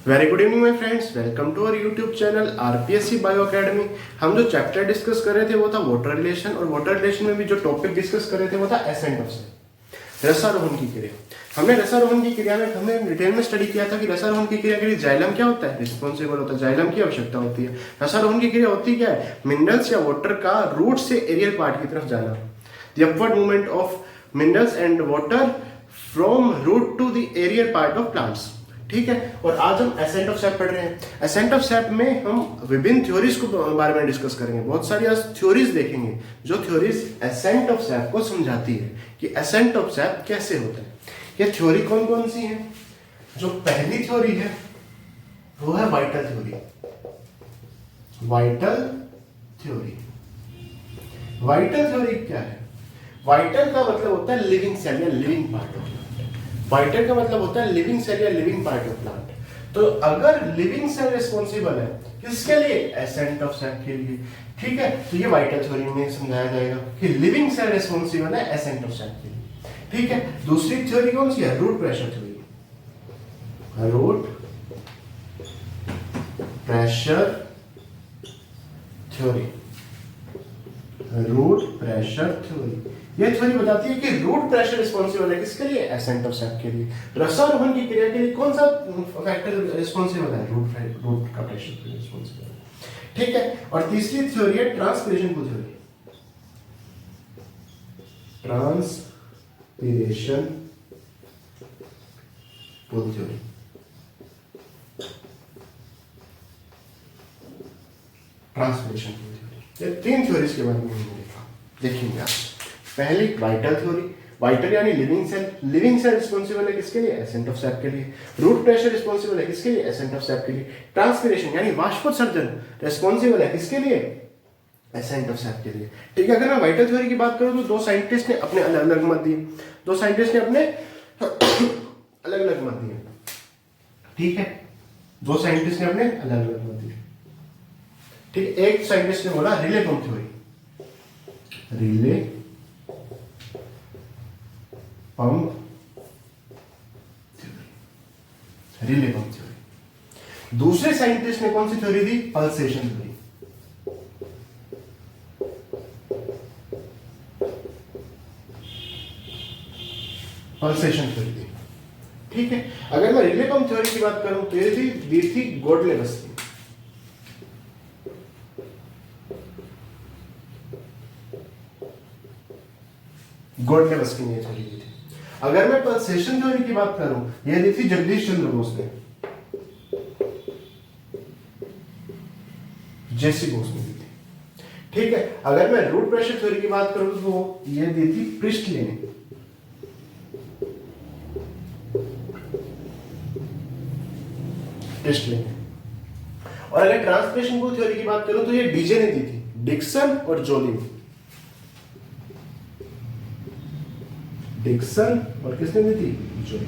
Very good evening my friends, welcome to our YouTube channel RPSC bio academy. हम जो chapter discuss कर रहे थे वो था वाटर रिलेशन, और वाटर रिलेशन में भी जो टॉपिक डिस्कस कर रहे थे वो था एसेंट ऑफ सेल, रसारोहण की क्रिया। हमने रसारोहण की क्रिया में हमने डिटेल में स्टडी किया था कि रसारोहण की क्रिया के लिए जाइलम क्या होता है, रिस्पॉन्सिबल होता है, जाइलम की आवश्यकता होती है। रसारोहण की क्रिया होती क्या है, मिनरल्स या वाटर का रूट से एरियल पार्ट की तरफ जाना, the upward movement of minerals and water from root to the aerial part of plants. ठीक है, और आज हम एसेंट ऑफ सेप पढ़ रहे हैं। एसेंट ऑफ सेप में हम विभिन्न थ्योरीज को बारे में डिस्कस करेंगे, बहुत सारी आज थ्योरीज देखेंगे जो थ्योरीज एसेंट ऑफ सेप को समझाती है कि एसेंट ऑफ सेप कैसे होता है। ये थ्योरी कौन कौन सी है? जो पहली थ्योरी है वो है vital theory. Vital theory, vital theory क्या है? वाइटल का मतलब होता है लिविंग सेल या living part of plant. Vital का मतलब होता है लिविंग सेल या लिविंग पार्ट ऑफ प्लांट। तो अगर लिविंग सेल रिस्पॉन्सिबल है किसके लिए? एसेंट ऑफ सेल के लिए। ठीक है, तो ये वाइटल थ्योरी में समझाया जाएगा कि लिविंग सेल रिस्पॉन्सिबल है एसेंट ऑफ सेल के लिए। ठीक है, दूसरी थ्योरी कौन सी है? Root pressure theory. Root pressure theory, root pressure theory. यह थ्योरी बताती है कि रूट प्रेशर रिस्पॉन्सिबल है किसके लिए? एसेंट ऑफ सेप के लिए। रसारोहण की क्रिया के लिए कौन सा फैक्टर रिस्पॉन्सिबल है? रूट का प्रेशर रिस्पॉन्सिबल है। ठीक है, और तीसरी थ्योरी है transpiration pull theory. Transpiration pull theory. Transpiration pull theory, ये तीन थ्योरीज के बारे में हमने देखा, देखेंगे आज। पहली वाइटल थ्योरी, वाइटल यानी living cell. Living cell responsible है किसके लिए? एसेंट ऑफ सेप के लिए। रूट प्रेशर रिस्पॉन्सिबल है किसके लिए? एसेंट ऑफ सेप के लिए। ट्रांसपिरेशन यानी वाष्पोत्सर्जन रिस्पॉन्सिबल है किसके लिए? एसेंट ऑफ सेप के लिए। ठीक है, अगर मैं वाइटल थ्योरी की बात करूं तो दो साइंटिस्ट ने अपने अलग अलग मत दिए। दो साइंटिस्ट ने अपने अलग अलग मत दिए। ठीक है, दो साइंटिस्ट ने अपने अलग अलग मत दिए। ठीक, एक साइंटिस्ट ने बोला relay pump theory. Relay pump theory, relay pump theory. दूसरे साइंटिस्ट ने कौन सी थ्योरी दी? Pulsation theory. पल्सेशन थ्योरी दी। ठीक है, अगर मैं रिले पंप थ्योरी की बात करूं तो ये दी थी गोडलेवस की। गोडलेवस की ये थ्योरी दी थी। अगर मैं पल्सेशन थ्योरी की बात करूं, यह दी थी जगदीश चंद्र बोस ने, जेसी बोस ने दी थी। ठीक है, अगर मैं रूट प्रेशर थ्योरी की बात करूं तो यह दी थी प्रिस्टले ने। प्रिस्टले ने। और अगर ट्रांसपिरेशन पुल थ्योरी की बात करूं तो यह डीजे ने दी थी, डिक्सन और जोली ने। डिक्सन और किसने दी थी? जोली।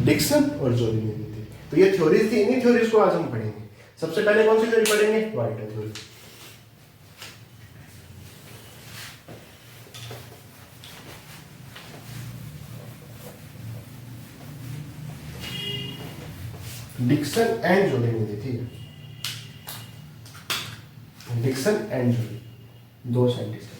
डिक्सन और जोली ने दी थी। तो ये थ्योरीज थी, इन्हीं थ्योरीज को आज हम पढ़ेंगे। सबसे पहले कौन सी थ्योरी पढ़ेंगे? Vital theory. Dixon and Jolly ने दी थी। डिक्सन एंड जोली, दो साइंटिस्ट।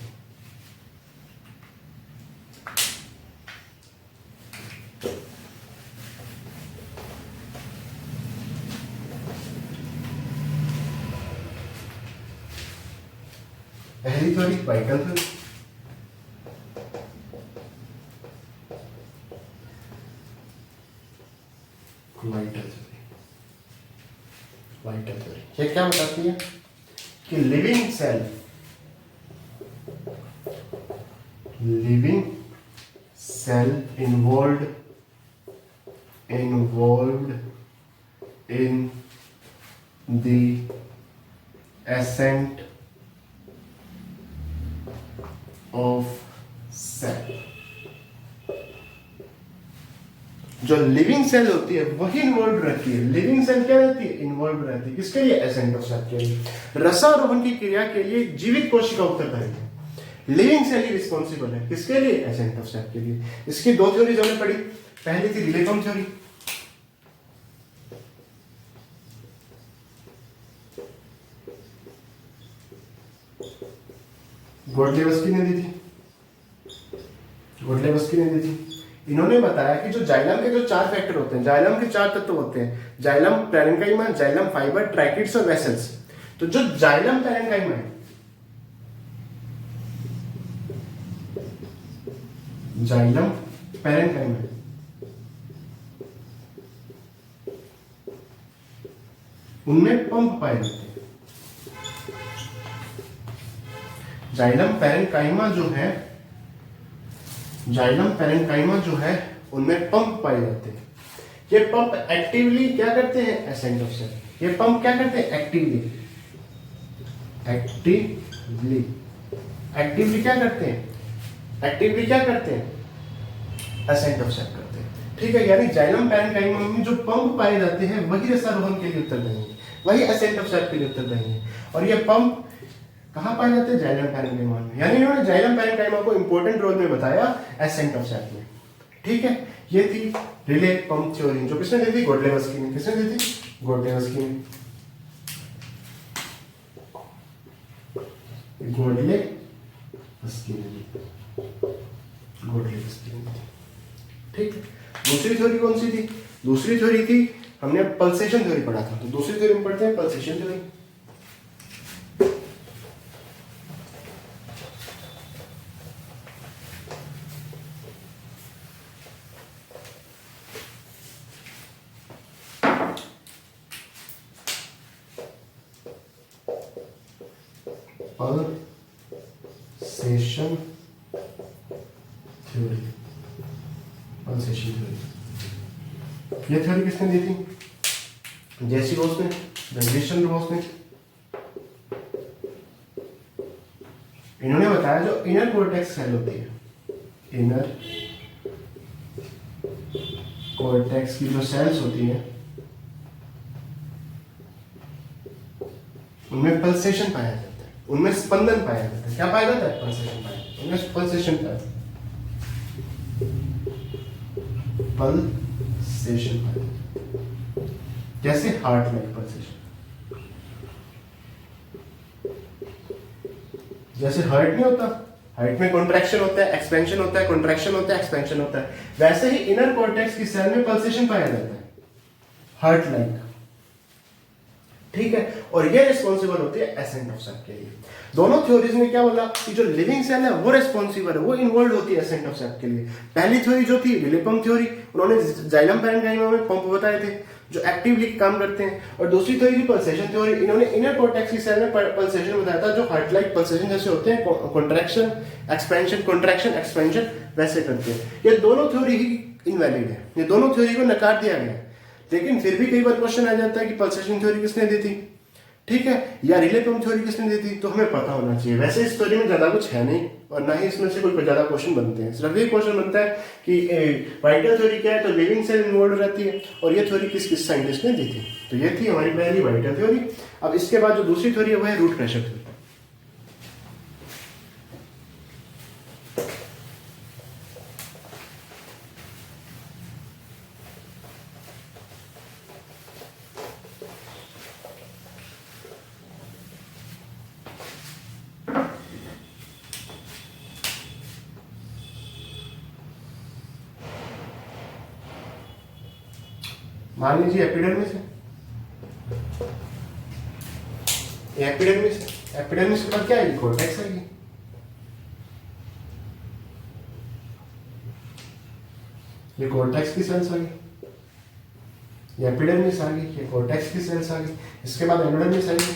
पहली theory vital theory. Vital theory, vital theory ये क्या बताती है कि living cell, living cell involved in the ascent of cell. जो लिविंग सेल होती है वही इन्वॉल्व रहती है। लिविंग सेल क्या रहती है? इन्वॉल्व रहती है किसके लिए? एसेंट ऑफ सेल के लिए। रसारोहण की क्रिया के लिए जीवित कोशिका उत्तरदायी है। लिविंग सेल ही रिस्पॉन्सिबल है किसके लिए? एसेंट ऑफ सेल के लिए। इसकी दो थ्योरीज हमने पढ़ी। पहली थी रिले पंप थ्योरी, गोडलेवस्की ने दी थी, गोडलेवस्की ने दी थी। इन्होंने बताया कि जो जाइलम के जो 4 फैक्टर होते हैं, जाइलम के 4 तत्व होते हैं, xylem, parenchyma, xylem fibre, tracheids और वेसल्स। तो जो जाइलम पैरेन्काइमा है, जाइलम पैरेन्काइमा है, उनमें पंप पाए जाते हैं। जाइलम पैरेन्काइमा जो है, जाइलम पैरेन्काइमा जो है उनमें पंप पाए जाते हैं। ये पंप एक्टिवली क्या करते हैं? Ascent of cell. ये पंप क्या करते हैं? एक्टिवली क्या करते हैं? एक्टिवली क्या करते हैं? एसेंट ऑफ सेल करते हैं। ठीक है, यानी जाइलम पैरेन्काइमा में जो पंप पाए जाते हैं वही रसारोहण के लिए उत्तरदायी है, वही एसेंट ऑफ सेल के लिए उत्तरदायी है। और ये पंप कहाँ पाए जाते हैं? जाइलम पैरेन्काइमा में। यानी इन्होंने जाइलम पैरेन्काइमा को इंपॉर्टेंट रोल में बताया एसेंट ऑफ सेल में। ठीक है, ये थी रिले पंप थ्योरी, जो किसने दी थी? गोडलेवस्की ने। किसने दी थी? गोडलेवस्की ने। गोडलेवस्की ने। ठीक है, दूसरी थ्योरी कौन सी थी? दूसरी थ्योरी थी, हमने पल्सेशन थ्योरी पढ़ा था, तो दूसरी थ्योरी में पढ़ते हैं pulsation theory. Pulsation theory, pulsation theory. ये थ्योरी किसने दी थी? जेसी रोज ने, जनरेशन रोज ने। इन्होंने बताया जो इनर कोर्टेक्स सेल होती है, इनर कोर्टेक्स की जो सेल्स होती है उनमें पल्सेशन पाया जाता है, उनमें स्पंदन पाया जाता है। क्या पाया जाता है? पल्सेशन पाया जाता है, उनमें पल्सेशन पाया जाता है, पल्सेशन पाया जाता है। जैसे हार्ट लाइक पल्सेशन, जैसे हार्ट नहीं होता, हार्ट में कॉन्ट्रैक्शन होता है, एक्सपेंशन होता है, कॉन्ट्रैक्शन होता है, एक्सपेंशन होता है, वैसे ही इनर कॉर्टेक्स की सेल में पल्सेशन पाया जाता है, हार्ट लाइक। ठीक है, और ये रिस्पॉन्सिबल होती है एसेंट ऑफ सेल के लिए। दोनों थ्योरीज ने क्या बोला कि जो लिविंग सेल है वो रिस्पॉन्सिबल है, वो इन्वॉल्व होती है एसेंट ऑफ सेल के लिए। पहली थ्योरी जो थी रिले पंप थ्योरी, उन्होंने जाइलम पैरेन्काइमा में पंप बताए थे जो एक्टिवली काम करते हैं, और दूसरी थ्योरी थी पल्सेशन थ्योरी, इन्होंने इनर कॉर्टेक्स की सेल में पल्सेशन बताया था, जो हार्ट लाइक पल्सेशन जैसे होते हैं, कॉन्ट्रैक्शन एक्सपेंशन, कॉन्ट्रैक्शन एक्सपेंशन वैसे करते हैं। ये दोनों थ्योरी ही इनवैलिड है, ये दोनों थ्योरी को नकार दिया गया है। लेकिन फिर भी कई बार क्वेश्चन आ जाता है कि पल्सेशन थ्योरी किसने दी थी, ठीक है, या रिले पंप थ्योरी किसने दी थी, तो हमें पता होना चाहिए। वैसे इस थ्योरी में ज्यादा कुछ है नहीं, और ना ही इसमें से कोई ज्यादा क्वेश्चन बनते हैं। सिर्फ ये क्वेश्चन बनता है कि वाइटल थ्योरी क्या है, तो लिविंग सेल इन्वॉल्व रहती है, और ये थ्योरी किस किस साइंटिस्ट ने दी थी। तो ये थी हमारी पहली वाइटल थ्योरी। अब इसके बाद जो दूसरी थ्योरी है वो है रूट प्रेशर थ्योरी। मान लीजिए एपिडर्मिस है, एपिडर्मिस, एपिडर्मिस के बाद क्या आएगी? कॉर्टेक्स आएगी। ये कॉर्टेक्स की सेल्स आ गई, ये एपिडर्मिस आ गई, ये कॉर्टेक्स की सेल्स आ गई। इसके बाद एंडोडर्मिस आएगी,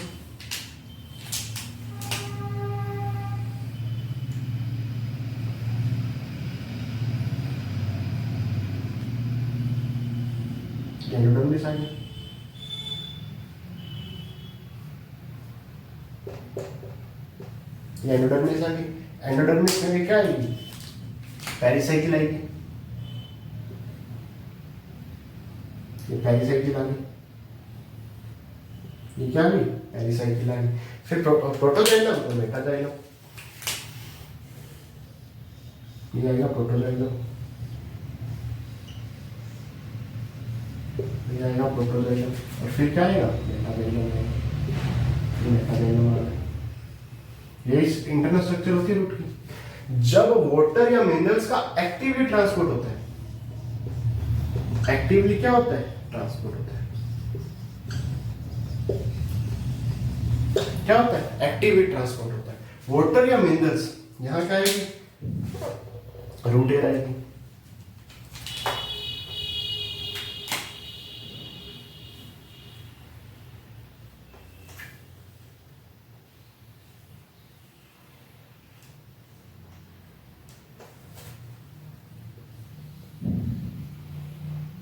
एंडोडर्मिस आ गई, ये एंडोडर्मिस आ गई। एंडोडर्मिस में क्या आएगी? पेरिसाइकिल आएगी, ये पेरिसाइकिल आ गई, ये क्या आ गई? पेरिसाइकिल आ गई। फिर प्रोटोजाइलम और मेटाजाइलम, ये आएगा प्रोटोजाइलम, ये आएगा प्रोटोजाइलम, और फिर क्या आएगा? मेटाजाइलम आएगा, ये मेटाजाइलम आ गया। यही इंटरनल स्ट्रक्चर होती है रूट की। जब वाटर या मिनरल्स का एक्टिवली ट्रांसपोर्ट होता है, एक्टिवली क्या होता है? ट्रांसपोर्ट होता है। क्या होता है? एक्टिवली ट्रांसपोर्ट होता है। वाटर या मिनरल्स यहां क्या आएगी? रूट एयर आएगी।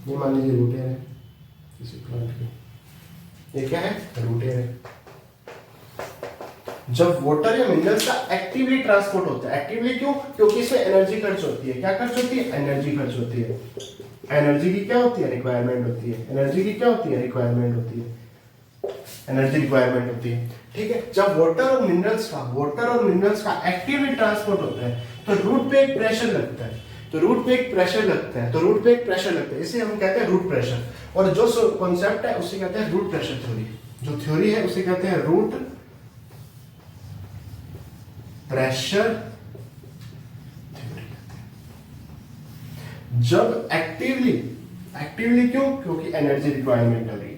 ये मान लीजिए रूट एयर है किसी प्लांट की, ये क्या है? रूट एयर है। जब वाटर या मिनरल्स का एक्टिवली ट्रांसपोर्ट होता है, एक्टिवली क्यों? क्योंकि इसमें एनर्जी खर्च होती है। क्या खर्च होती है? एनर्जी खर्च होती है। एनर्जी की क्या होती है? रिक्वायरमेंट होती है। एनर्जी की क्या होती है? रिक्वायरमेंट होती है। एनर्जी रिक्वायरमेंट होती है। ठीक है। जब वाटर और मिनरल्स का एक्टिवली ट्रांसपोर्ट होता है तो रूट पे एक प्रेशर लगता है, इसे हम कहते हैं रूट प्रेशर। और जो कॉन्सेप्ट है उसे कहते हैं रूट प्रेशर थ्योरी। जो थ्योरी है उसे कहते हैं रूट प्रेशर थ्योरी। जब एक्टिवली क्यों? क्योंकि एनर्जी रिक्वायरमेंट हो रही है,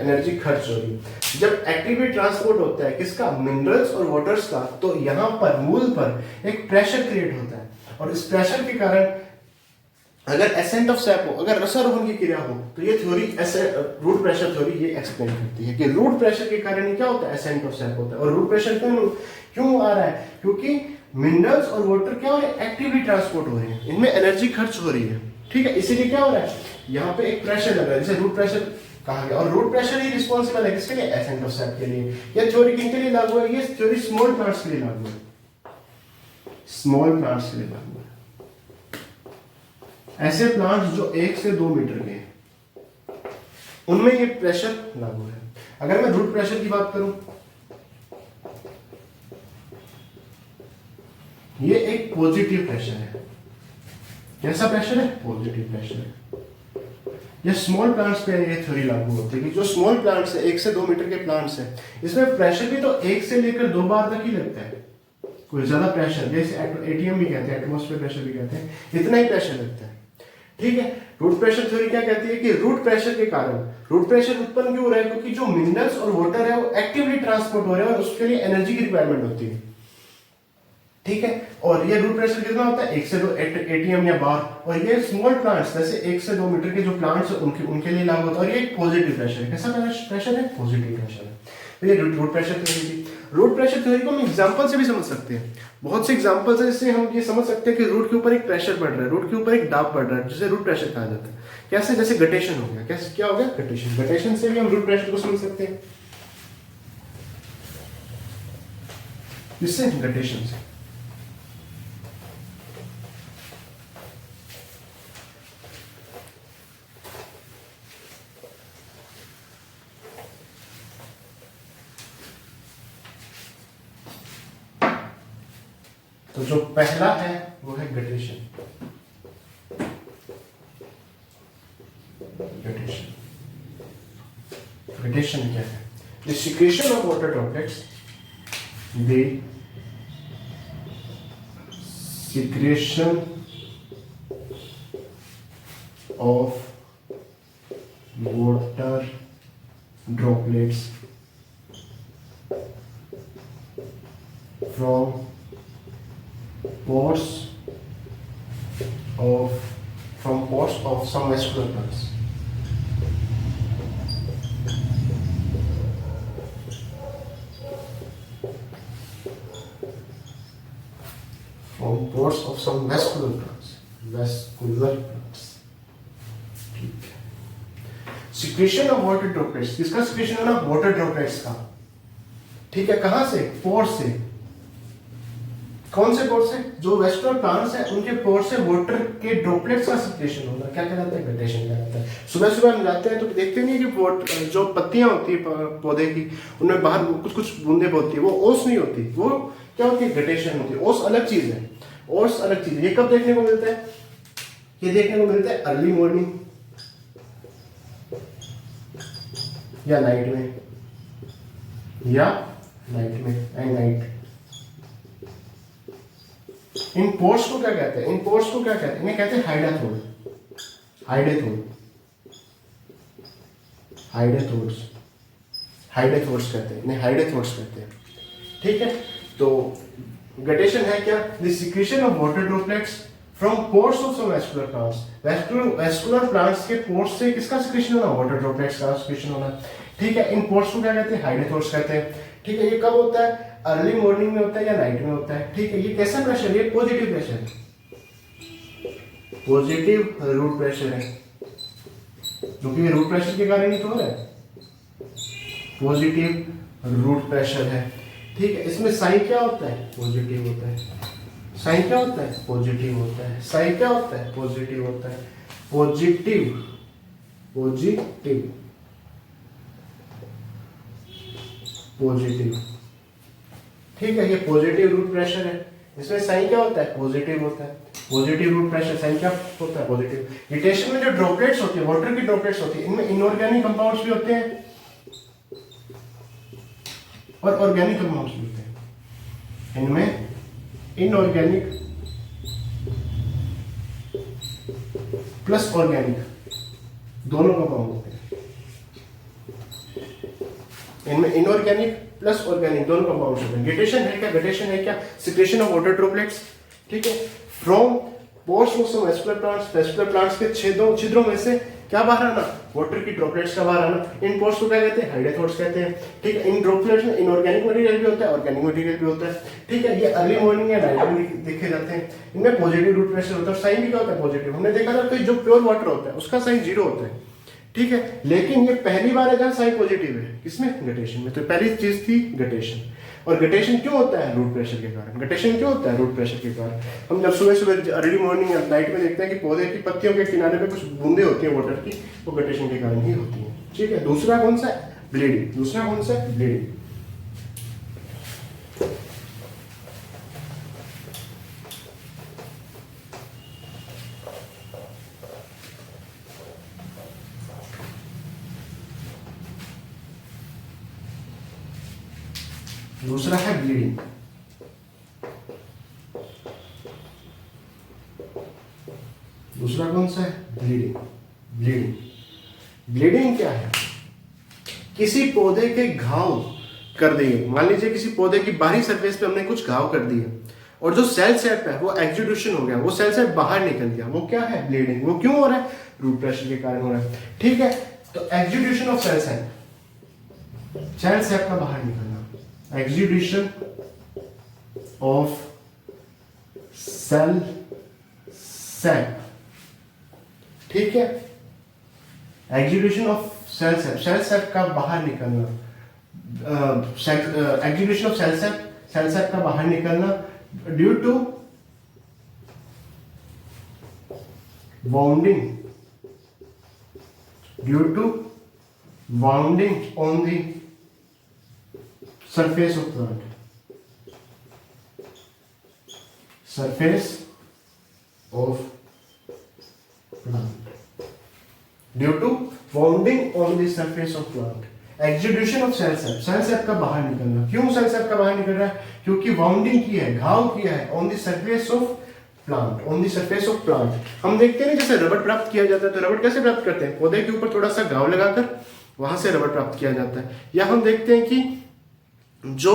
एनर्जी खर्च हो रही है। जब एक्टिवली ट्रांसपोर्ट होता है किसका? मिनरल्स और वाटर्स का, तो यहां पर मूल पर एक प्रेशर क्रिएट होता है। और इस प्रेशर के कारण अगर एसेंट ऑफ सैप हो, अगर रसारोहण की क्रिया हो, तो ये थ्योरी रूट प्रेशर थ्योरी ये एक्सप्लेन करती है कि रूट प्रेशर के कारण क्या होता है? एसेंट ऑफ सैप होता है। और रूट प्रेशर क्यों आ रहा है? क्योंकि मिनरल्स और वाटर क्या हो रहे हैं? एक्टिवली ट्रांसपोर्ट हो रहे हैं, इनमें एनर्जी खर्च हो रही है। ठीक है। इसीलिए क्या हो रहा है? यहाँ पे एक प्रेशर लग रहा है, जिसे रूट प्रेशर कहा गया। और रूट प्रेशर ही रिस्पॉन्सिबल है किसके लिए? एसेंट ऑफ सैप के लिए। यह थ्योरी किनके लिए लागू है? ये थ्योरी स्मॉल प्लांट्स के लिए लागू है, स्मॉल प्लांट्स के लिए लागू है। ऐसे प्लांट्स जो 1 से 2 मीटर के हैं, उनमें ये प्रेशर लागू है। अगर मैं रूट प्रेशर की बात करूं, ये एक पॉजिटिव प्रेशर है। कैसा प्रेशर है? पॉजिटिव प्रेशर है। ये स्मॉल प्लांट्स पे ये थ्योरी लागू होती है कि जो स्मॉल प्लांट्स है, 1 से 2 मीटर के प्लांट्स है, इसमें प्रेशर भी तो 1 से लेकर 2 बार तक ही लगता है। कोई ज्यादा प्रेशर, जैसे एटीएम भी कहते हैं, एटमॉस्फेयर प्रेशर भी कहते हैं, इतना ही प्रेशर लगता है। ठीक है। रूट प्रेशर थ्योरी क्या कहती है कि रूट प्रेशर के कारण, रूट प्रेशर उत्पन्न क्यों हो रहा है? क्योंकि जो मिनरल्स और वाटर है वो एक्टिवली ट्रांसपोर्ट हो रहे हैं और उसके लिए एनर्जी की रिक्वायरमेंट होती है। ठीक है। और ये रूट प्रेशर कितना होता है? 1 से 2 एटीएम या बार। और ये स्मॉल प्लांट्स जैसे 1 से 2 मीटर के जो प्लांट्स है उनके लिए लागू होता है। और ये पॉजिटिव प्रेशर है। कैसा प्रेशर है? पॉजिटिव प्रेशर है। तो ये रूट प्रेशर थ्योरी थी। रूट प्रेशर थ्योरी को हम एग्जांपल से भी समझ सकते हैं। बहुत से एग्जांपल्स हैं जिससे हम ये समझ सकते हैं कि रूट के ऊपर एक प्रेशर पड़ रहा है, रूट के ऊपर एक दाब पड़ रहा है, जिसे रूट प्रेशर कहा जाता है। कैसे? जैसे गटेशन हो गया। कैसे? क्या हो गया? गटेशन से भी हम रूट प्रेशर को समझ सकते हैं। किससे? गटेशन से। तो जो पहला है वो है गटेशन। गटेशन क्या है? The secretion of water droplets, the secretion of water droplets from pores of some vascular plants. From pores of some vascular plants. ठीक है। Secretion of water droplets, किसका secretion होना? water droplets का। ठीक है। कहां से? पोर से। कौन से पोर से? जो वेस्कुलर प्लांट्स है उनके पोर से वाटर के ड्रॉपलेट्स का सिक्रेशन होना क्या कहलाता है? गटेशन कहलाता है। सुबह सुबह हम जाते हैं तो देखते नहीं कि जो पत्तियां होती है पौधे की, उनमें बाहर कुछ कुछ बूंदें होती है, वो ओस नहीं होती, वो क्या होती है? गटेशन होती है। ओस अलग चीज है, ओस अलग चीज है। ये कब देखने को मिलता है? ये देखने को मिलता है अर्ली मॉर्निंग या नाइट में या नाइट में नाइट। इन पोर्स को क्या कहते हैं? इन पोर्स को क्या कहते हैं? इन्हें कहते हैं हाइडाथोड, हाइडेथोड, हाइडेथोड्स, हाइडेथोड्स कहते हैं इन्हें, हाइडेथोड्स कहते हैं। ठीक है, तो गटेशन है क्या? The secretion of water droplets from pores of some vascular plants. Vascular plants के पोर्स से किसका सिक्रीशन होना? वाटर ड्रॉपलेट्स का सिक्रीशन होना। ठीक है, इन पोर्स को क्या कहते हैं? हाइडेथोड्स कहते हैं। ठीक है, ये कब होता है? अर्ली मॉर्निंग में होता है या नाइट में होता है। ठीक है, ये कैसा प्रेशर? ये पॉजिटिव प्रेशर है, पॉजिटिव रूट प्रेशर है, क्योंकि ये रूट प्रेशर के कारण ही तो है, पॉजिटिव रूट प्रेशर है। ठीक है, इसमें साइन क्या होता है? पॉजिटिव होता है। साइन क्या होता है? पॉजिटिव होता है। साइन क्या होता है? पॉजिटिव होता है। Positive, positive, positive. ठीक है, ये पॉजिटिव रूट प्रेशर है। इसमें साइन क्या होता है? पॉजिटिव होता है। पॉजिटिव रूट प्रेशर, साइन क्या होता है? पॉजिटिव। गटेशन में जो ड्रॉपलेट्स होती है, वाटर की ड्रॉपलेट्स होती है, इनमें इनऑर्गेनिक कंपाउंड्स भी होते हैं और ऑर्गेनिक कंपाउंड्स भी होते हैं। इनमें इनऑर्गेनिक प्लस ऑर्गेनिक दोनों कंपाउंड होते हैं। इनमें इनऑर्गेनिक प्लस ऑर्गेनिक दोनों कंपाउंड्स होते हैं। गटेशन है क्या? गटेशन है क्या? Secretion of water droplets. ठीक है, from pores of some vascular plants, vascular plants के छिद्रों में से क्या बाहर आना? वाटर की ड्रॉपलेट्स का बाहर आना। इन पोर्स को क्या कहते हैं? हाइडेथोड्स कहते हैं। ठीक है, इन ड्रॉपलेट्स में इनऑर्गेनिक मटेरियल भी होता है, ऑर्गेनिक मटेरियल भी होता है। ठीक है, ये अर्ली मॉर्निंग या नाइट में देखे जाते हैं। इनमें पॉजिटिव रूट प्रेशर होता है। साइन भी क्या होता है? पॉजिटिव। हमने देखा था कि जो प्योर वाटर होता है उसका साइन 0 होता है। ठीक है, लेकिन ये पहली बार है जहां साइन पॉजिटिव है। किसमें? गटेशन में। तो पहली चीज थी गटेशन। और गटेशन क्यों होता है? रूट प्रेशर के कारण। गटेशन क्यों होता है? रूट प्रेशर के कारण। हम जब सुबह सुबह अर्ली मॉर्निंग या नाइट में देखते हैं कि पौधे की पत्तियों के किनारे पे कुछ बूंदे होती हैं वाटर की, वो गटेशन के कारण ही होती है। ठीक है, दूसरा कौन सा है? ब्लीडिंग। दूसरा कौन सा है? ब्लीडिंग। दूसरा है ब्लीडिंग। दूसरा कौन सा है? ब्लीडिंग। ब्लीडिंग, ब्लीडिंग क्या है? किसी पौधे के घाव कर दिए। मान लीजिए किसी पौधे की बाहरी सरफेस पे हमने कुछ घाव कर दिए और जो सेल सेप है वो एक्सुडेशन हो गया, वो सेल सेप बाहर निकल गया, वो क्या है? ब्लीडिंग। वो क्यों हो रहा है? रूट प्रेशर के कारण हो रहा है। ठीक है, तो exudation of cell sap, cell sap का बाहर निकलना, एक्सुडेशन ऑफ सेल सेप। ठीक है, exudation of cell sap, cell sap का बाहर निकलना, exudation of cell sap, cell sap का बाहर निकलना due to wounding, due to wounding on the surface of plant, surface of plant, due to wounding on the surface of plant, exudation of cell sap, cell sap का बाहर निकलना। क्यों cell sap का बाहर निकल रहा है? क्योंकि वाउंडिंग की है, घाव किया है on the surface of plant, on the surface of plant। हम देखते हैं जैसे रबड़ प्राप्त किया जाता है, तो रबड़ कैसे प्राप्त करते हैं? पौधे के ऊपर थोड़ा सा घाव लगाकर वहां से रबड़ प्राप्त किया जाता है। या हम देखते हैं कि जो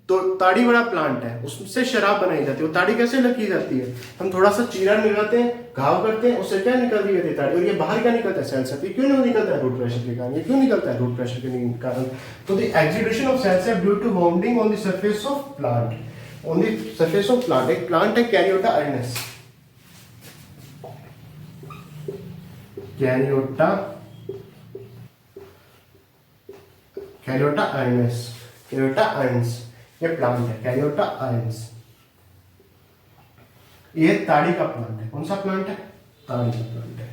तो ताड़ी वाला प्लांट है उससे शराब बनाई जाती है। वो ताड़ी कैसे की जाती है? हम थोड़ा सा चीरा लगाते हैं, घाव करते हैं, उससे क्या निकल रही है? ताड़ी। और ये बाहर क्या निकलता है? सेल सेप। ये क्यों नहीं निकलता है? रूट प्रेशर के कारण। ये क्यों निकलता है? रूट प्रेशर के कारण। तो the exudation of cell sap due to wounding on the surface of plant, on the surface of plant. एक प्लांट है कैरियोटा अरेनस, कैरियोटा, कैरियोटा अरेनस, कैरियोटा अरेंस, ये प्लांट है कैरियोटा अरेंस। ये ताड़ी का प्लांट है। कौन सा प्लांट है? ताड़ी का प्लांट है।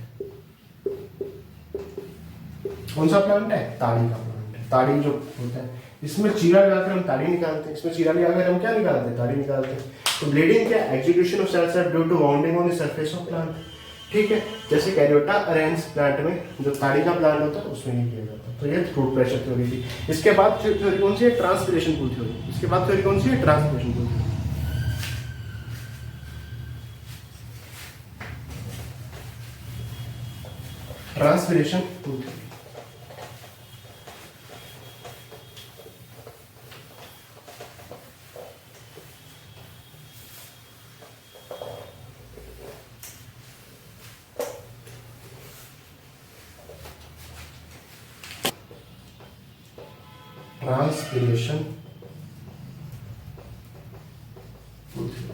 कौन सा प्लांट है? ताड़ी का प्लांट है। ताड़ी जो होता है, इसमें चीरा लगाकर हम ताड़ी निकालते हैं, इसमें चीरा लगाकर हम क्या निकालते हैं? ताड़ी निकालते हैं। तो ब्लीडिंग क्या? Exudation of cell sap due to wounding on the surface of plant. ठीक है, जैसे कैरियोटा अरेंस प्लांट में, जो ताड़ी का प्लांट होता है उसमें नहीं किया जाता। तो ये रूट प्रेशर थ्योरी थी। इसके बाद थ्योरी कौन सी है? Transpiration pull theory. इसके बाद थ्योरी कौन सी है? Transpiration pull theory. Transpiration pull theory. Transpiration pull theory.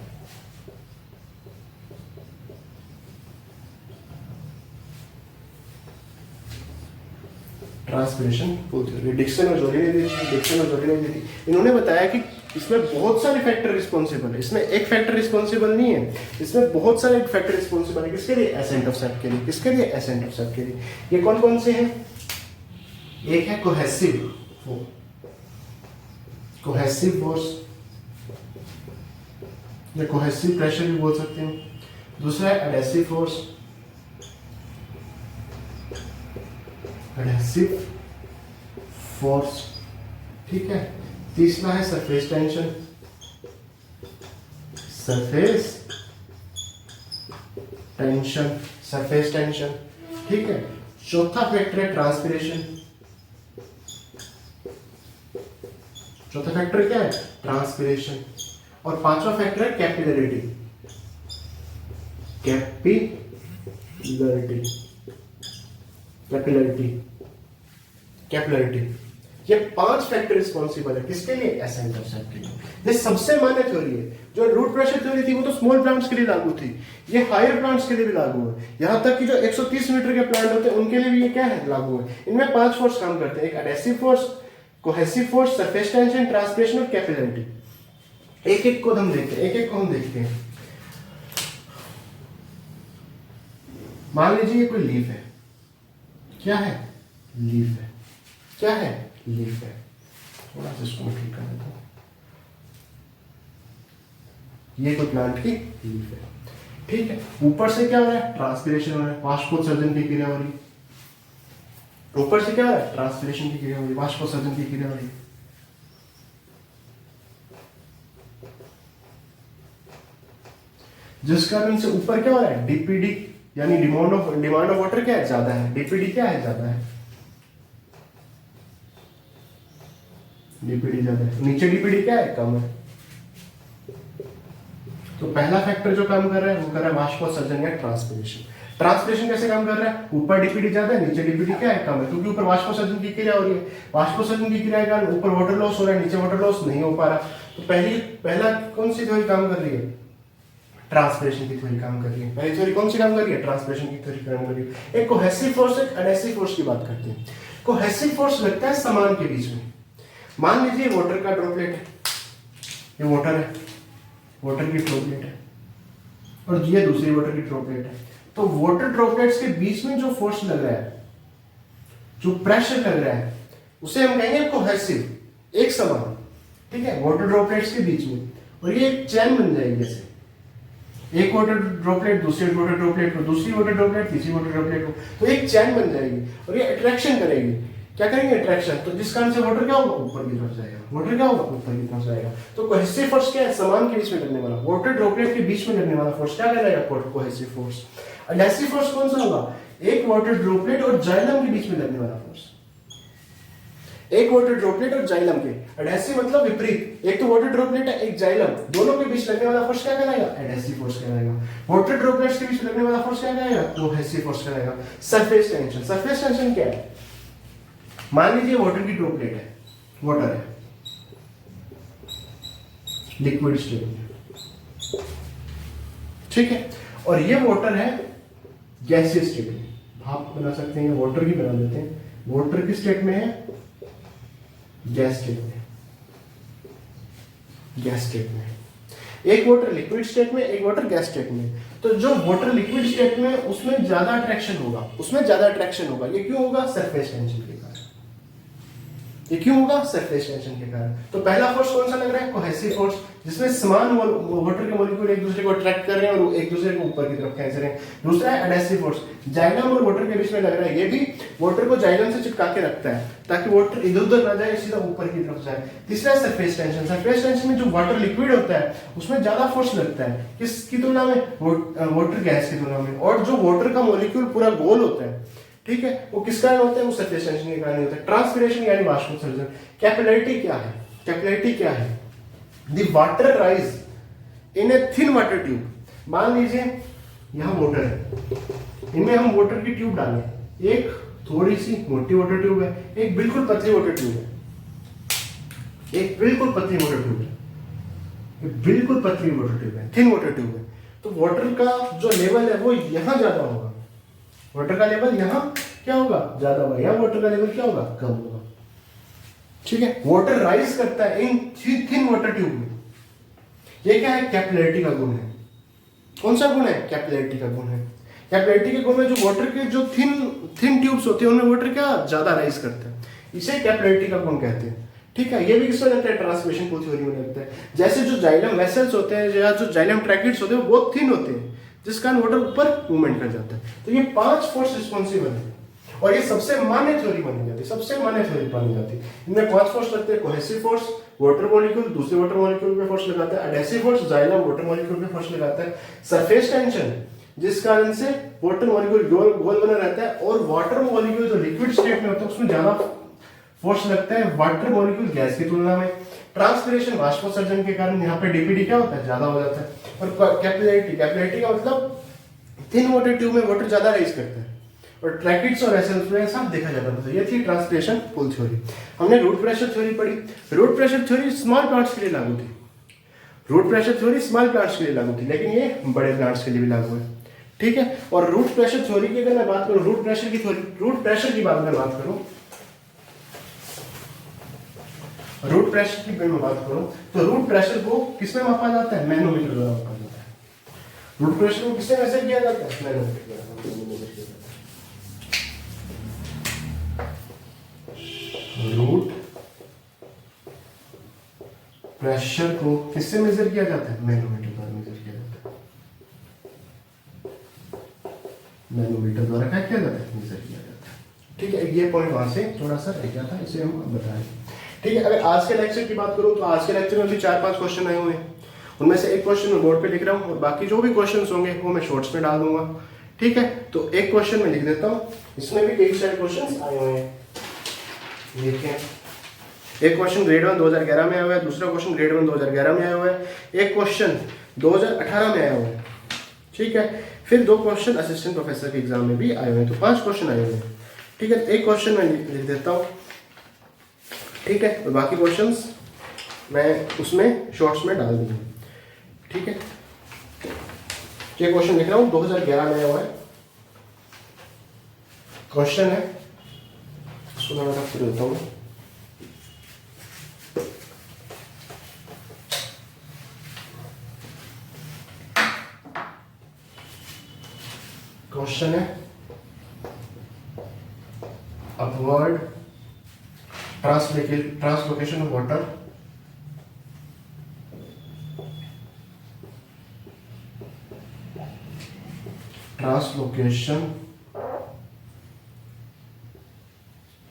Transpiration pull theory Dixon और जोली ने दी थी। डिक्सन और जोली ने दी थी। इन्होंने बताया कि इसमें बहुत सारे फैक्टर रिस्पॉन्सिबल है। इसमें एक फैक्टर रिस्पॉन्सिबल नहीं है, इसमें बहुत सारे फैक्टर रिस्पॉन्सिबल है। किसके लिए? एसेंट ऑफ सेट के लिए। किसके लिए? एसेंट ऑफ सेट के लिए। ये कौन कौन से हैं? एक है कोहेसिव फोर्स, या कोहेसिव प्रेशर भी बोल सकते हैं। दूसरा है एडहेसिव फोर्स, एडहेसिव फोर्स, ठीक है। तीसरा है सरफेस टेंशन, सरफेस टेंशन, ठीक है। चौथा फैक्टर है ट्रांसपिरेशन। चौथा फैक्टर क्या है? ट्रांसपिरेशन। और पांचवा फैक्टर है कैपिलरिटी। ये 5 फैक्टर रिस्पॉन्सिबल है। किसके लिए? एसेंट ऑफ सेट के लिए। ये सबसे मान्य थ्योरी है। जो रूट प्रेशर थ्योरी थी वो तो स्मॉल प्लांट्स के लिए लागू थी, ये हायर प्लांट्स के लिए भी लागू है। यहां तक कि जो 130 मीटर के प्लांट होते हैं उनके लिए भी ये क्या है? लागू है। इनमें 5 फोर्स काम करते हैं। एक adhesive force, cohesive force, surface tension, transpiration और कैपिलरिटी। एक एक को हम देखते हैं। मान लीजिए ये कोई लीफ है। क्या है? लीफ है। क्या है? लीफ है। थोड़ा सा इसको ठीक कर देता हूं। ये कोई प्लांट की लीफ है, ठीक है। ऊपर से क्या हो रहा है? ट्रांसपिरेशन हो रहा है, वाष्पोत्सर्जन की क्रिया हो रही है। ऊपर से क्या हो रहा है? ट्रांसपिरेशन की क्रिया हो रही है, वाष्पोत्सर्जन की क्रिया हो रही है। जिस कारण से ऊपर क्या हो रहा है? डीपीडी यानी डिमांड ऑफ वाटर क्या है? ज्यादा है। डीपीडी क्या है? ज्यादा है। डीपीडी ज्यादा है। नीचे डीपीडी क्या है? कम है। तो पहला फैक्टर जो काम कर रहा है वो कर रहा है वाष्पोत्सर्जन या ट्रांसपिरेशन। ट्रांसपिरेशन कैसे काम कर रहा है? ऊपर डीपीडी ज्यादा है, नीचे डीपीडी क्या है? कम है, क्योंकि ऊपर वाष्पोत्सर्जन की क्रिया हो रही है। वाष्पोत्सर्जन की क्रिया के कारण ऊपर वाटर लॉस हो रहा है, नीचे वाटर लॉस नहीं हो पा रहा। तो पहला कौन सी थ्योरी काम कर रही है? ट्रांसपिरेशन की थ्योरी काम कर रही है। पहली थ्योरी कौन सी काम कर रही है? ट्रांसपिरेशन की थ्योरी काम कर रही है। एक कोहेसिव फोर्स, एक एडहेसिव फोर्स की बात करते हैं। कोहेसिव फोर्स लगता है सामान के बीच में। मान लीजिए वाटर का ड्रॉपलेट है, ये वाटर है, वाटर की ड्रॉपलेट है, और ये दूसरी वाटर की ड्रॉपलेट है। तो वाटर ड्रॉपलेट्स के बीच में जो फोर्स लग रहा है, जो प्रेशर लग रहा है, उसे हम कहेंगे कोहेसिव, एक समान, ठीक है, वाटर ड्रॉपलेट्स के बीच में। और ये एक चैन बन जाएगी। जैसे एक वाटर ड्रॉपलेट दूसरे वाटर ड्रॉपलेट को, दूसरी वाटर ड्रॉपलेट तीसरी वाटर ड्रॉपलेट को, तो एक चैन बन जाएगी और ये अट्रैक्शन करेगी। क्या करेंगे? अट्रैक्शन। तो जिस कारण से वाटर क्या होगा? ऊपर की तरफ जाएगा। वाटर क्या होगा? ऊपर की तरफ जाएगा। तो कोहेसिव फोर्स क्या है? समान के बीच में लगने वाला, वाटर ड्रॉपलेट के बीच में लगने वाला फोर्स क्या कहलाएगा? Cohesive force. एडहेसिव फोर्स कौन सा होगा? एक वाटर ड्रॉपलेट और जाइलम के बीच में लगने वाला फोर्स। एक वाटर ड्रॉपलेट और जाइलम के, एडहेसिव मतलब विपरीत। एक तो वाटर ड्रॉपलेट है, एक जाइलम, दोनों के बीच लगने वाला फोर्स क्या कहलाएगा? एडहेसिव फोर्स कहलाएगा। वाटर ड्रॉपलेट्स के बीच लगने वाला फोर्स क्या कहलाएगा? कोहेसिव फोर्स कहलाएगा। Surface tension. सरफेस टेंशन क्या है? मान लीजिए वाटर की ड्रॉपलेट है, वाटर है लिक्विड स्टेट में, ठीक है, और ये वाटर है गैसियस स्टेट में। भाप बना सकते हैं, वाटर की बना देते हैं। वाटर की स्टेट में है, गैस स्टेट में, गैस स्टेट में। एक वाटर लिक्विड स्टेट में, एक वाटर गैस स्टेट में। तो जो वाटर लिक्विड स्टेट में उसमें ज्यादा अट्रैक्शन होगा, ये क्यों होगा? सरफेस टेंशन के कारण। ये क्यों होगा? सरफेस टेंशन के कारण। तो पहला फोर्स कौन सा लग रहा है? कोहेसिव फोर्स, जिसमें समान वाटर के मॉलिक्यूल एक दूसरे को अट्रैक्ट कर रहे हैं और एक दूसरे को ऊपर की तरफ खींच रहे हैं। दूसरा है एडहेसिव फोर्स, जाइलम और वाटर के बीच में लग रहा है, ये भी वाटर को जाइलम से चिपका के रखता है ताकि वाटर इधर उधर ना जाए, सीधा ऊपर की तरफ जाए। तीसरा है सरफेस टेंशन, सरफेस टेंशन में जो वाटर लिक्विड होता है उसमें ज्यादा फोर्स लगता है, किसकी तुलना में? वाटर गैस की तुलना में। और जो वाटर का मॉलिक्यूल पूरा गोल होता है, ठीक है, वो किस कारण होता है? वो सरफेस टेंशन के कारण होता है। ट्रांसपिरेशन यानी वाष्पोत्सर्जन। कैपिलरिटी क्या है? कैपिलरिटी क्या है? The water rise in a thin water tube. मान लीजिए यहां वाटर है, इनमें हम वाटर की ट्यूब डालें, एक थोड़ी सी मोटी वाटर ट्यूब है, एक बिल्कुल पतली वाटर ट्यूब है, एक बिल्कुल पतली वाटर ट्यूब है, बिल्कुल पतली वाटर ट्यूब है, थिन वाटर ट्यूब है। तो वाटर का जो लेवल है वो यहां ज्यादा होगा, वाटर का लेवल यहां क्या होगा? ज्यादा होगा, यहां वाटर का लेवल क्या होगा? कम होगा। ठीक है, वाटर राइज करता है इन थिन वाटर ट्यूब में। ये क्या है? कैपिलरिटी का गुण है। कौन सा गुण है? कैपिलरिटी का गुण है। कैपिलरिटी के गुण में जो वाटर के जो थिन ट्यूब्स होते हैं उनमें वाटर क्या ज्यादा राइज करता है, इसे कैपिलरिटी का गुण कहते हैं। ठीक है, ये भी किसमें लगता है? ट्रांसमिशन पूल थ्योरी में लगता है। जैसे जो जाइलम वेसल्स होते हैं या जो जाइलम ट्रैकिड्स होते हैं वो बहुत थिन होते हैं, जिस कारण वाटर ऊपर मूवमेंट कर जाता है। तो ये 5 फोर्स रिस्पॉन्सिबल है और ये सबसे मान्य थ्योरी मानी जाती है, सबसे मान्य थ्योरी मानी जाती है। इनमें 5 फोर्स लगते हैं। कोहेसिव फोर्स, वाटर मॉलिक्यूल दूसरे वाटर मॉलिक्यूल पे फोर्स लगाता है। Adhesive force, xylem water molecule पे फोर्स लगाता है। सरफेस टेंशन, जिस कारण से वाटर मॉलिक्यूल गोल बना रहता है और वाटर मॉलिक्यूल जो लिक्विड स्टेट में होता है उसमें ज्यादा फोर्स लगता है वाटर मॉलिक्यूल गैस की तुलना में। ट्रांसपिरेशन, वाष्पोत्सर्जन के कारण यहाँ पे डीपीडी क्या होता है? ज्यादा हो जाता है। और कैपिलरिटी, कैपिलरिटी का मतलब थिन वाटर ट्यूब में वाटर ज्यादा राइज करता है और ट्रैकिड्स और वेसल्स में ऐसा देखा जाता है। ये थी ट्रांसपिरेशन पुल थ्योरी। हमने रूट प्रेशर थ्योरी पढ़ी। Root pressure theory small plants के लिए लागू थी। Root pressure theory small plants के लिए लागू थी, लेकिन ये बड़े प्लांट्स के लिए भी लागू है। ठीक है, और रूट प्रेशर थ्योरी की अगर मैं बात करूं, रूट प्रेशर की थ्योरी, रूट प्रेशर की बात करूं, रूट प्रेशर की मैं बात करूं तो रूट प्रेशर को किसमें मापा जाता है? मैनोमीटर द्वारा मापा जाता है। रूट प्रेशर को किससे मेजर किया जाता है? मैनोमीटर द्वारा मेजर किया जाता है। रूट प्रेशर को किससे मेजर किया जाता है? मैनोमीटर द्वारा मेजर किया जाता है। मैनोमीटर द्वारा क्या किया जाता है? मेजर किया जाता है। ठीक है, ये पॉइंट वहां से थोड़ा सा रह गया था, इसे हम बताएं। ठीक है, अगर आज के लेक्चर की बात करूं तो आज के लेक्चर में भी 4-5 क्वेश्चन आए हुए हैं। उनमें से एक क्वेश्चन मैं बोर्ड पे लिख रहा हूं और बाकी जो भी क्वेश्चंस होंगे वो मैं शॉर्ट्स में डाल दूंगा। ठीक है, तो एक क्वेश्चन मैं लिख देता हूं, इसमें भी कई सारे क्वेश्चंस आए हुए हैं। देखिए, एक क्वेश्चन ग्रेड 1 2011 में आया हुआ है, दूसरा क्वेश्चन ग्रेड 1 2011 में आया हुआ है, एक क्वेश्चन 2018 में आया हुआ है। ठीक है, फिर 2 क्वेश्चन असिस्टेंट प्रोफेसर के एग्जाम में भी आए हुए हैं, तो 5 क्वेश्चन आए हुए हैं। ठीक है, एक क्वेश्चन मैं लिख देता हूँ। ठीक है, और बाकी क्वेश्चंस मैं उसमें शॉर्ट्स में डाल दूंगा। ठीक है, ये क्वेश्चन लिख रहा हूं 2011 में आया हुआ है क्वेश्चन है, इसको थोड़ा सा फिर देता हूं। क्वेश्चन है upward translocation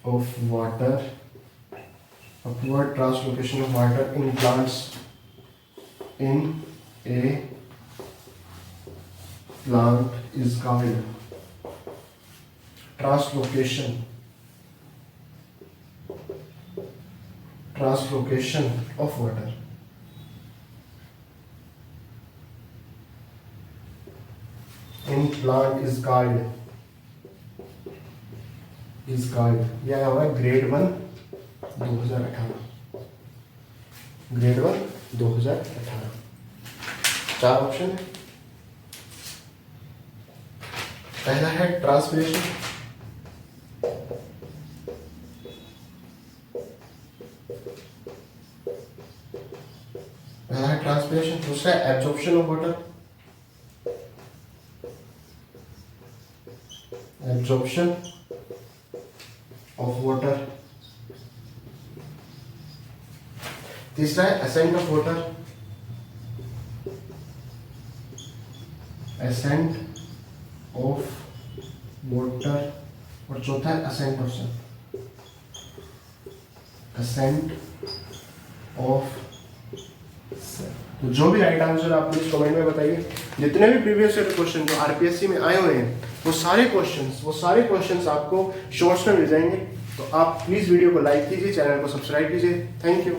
of water upward translocation of water in plants in a plant is called translocation of water in plant is called यह होगा ग्रेड 1 2018, ग्रेड 1 2018। 4 ऑप्शन है। पहला है ट्रांसपिरेशन, दूसरा है एब्जॉर्प्शन ऑफ वाटर, तीसरा है ascent of water, ascent of water, और चौथा है ascent of sun, ascent of sun. तो जो भी राइट आंसर आप प्लीज कमेंट में बताइए। जितने भी प्रीवियस ईयर क्वेश्चन जो आरपीएससी में आए हुए हैं वो सारे क्वेश्चंस आपको शॉर्ट्स में मिल जाएंगे। तो आप प्लीज वीडियो को लाइक कीजिए, चैनल को सब्सक्राइब कीजिए। Thank you.